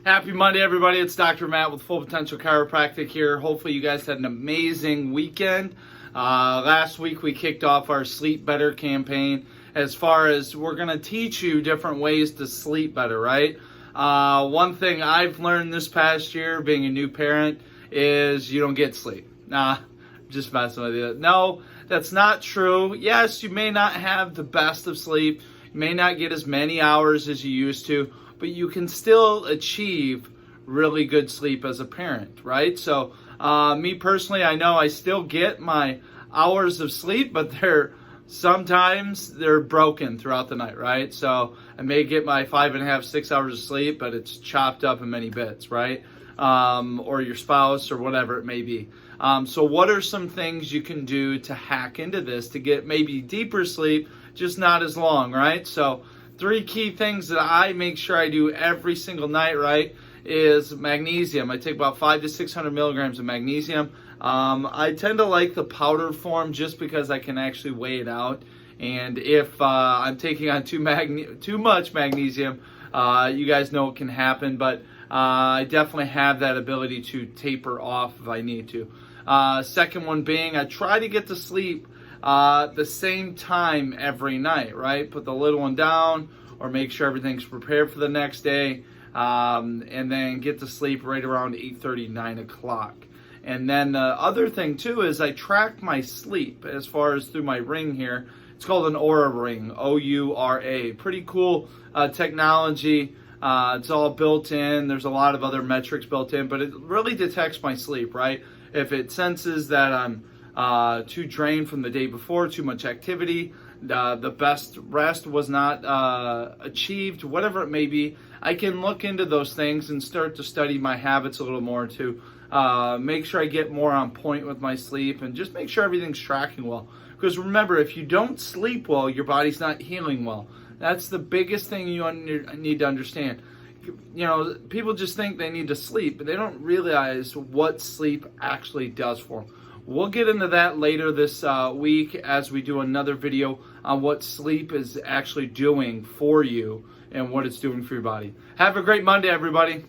Happy Monday, everybody. It's Dr. Matt with Full Potential Chiropractic here. Hopefully you guys had an amazing weekend. Last week we kicked off our Sleep Better campaign. As far as we're going to teach you different ways to sleep better, right? One thing I've learned this past year, being a new parent, is you don't get sleep. Nah, just messing with you. No, that's not true. Yes, you may not have the best of sleep. You may not get as many hours as you used to, but you can still achieve really good sleep as a parent, right? So me personally, I know I still get my hours of sleep, but sometimes they're broken throughout the night, right? So I may get my 5.5, 6 hours of sleep, but it's chopped up in many bits, right? Or your spouse or whatever it may be. So what are some things you can do to hack into this to get maybe deeper sleep, just not as long, right? So 3 key things that I make sure I do every single night, right, is magnesium. I take about 500 to 600 milligrams of magnesium. I tend to like the powder form just because I can actually weigh it out. And if I'm taking on too much magnesium, you guys know what can happen. But I definitely have that ability to taper off if I need to. Second one being, I try to get to sleep the same time every night, right? Put the little one down or make sure everything's prepared for the next day, and then get to sleep right around 8:30, 9 o'clock. And then the other thing too is I track my sleep as far as through my ring here. It's called an Oura ring, O-U-R-A. Pretty cool technology. It's all built in. There's a lot of other metrics built in, but it really detects my sleep, right? If it senses that I'm too drained from the day before, too much activity, the best rest was not achieved, whatever it may be, I can look into those things and start to study my habits a little more to make sure I get more on point with my sleep and just make sure everything's tracking well. Because remember, if you don't sleep well, your body's not healing well. That's the biggest thing you need to understand. You know, people just think they need to sleep, but they don't realize what sleep actually does for them. We'll get into that later this week as we do another video on what sleep is actually doing for you and what it's doing for your body. Have a great Monday, everybody.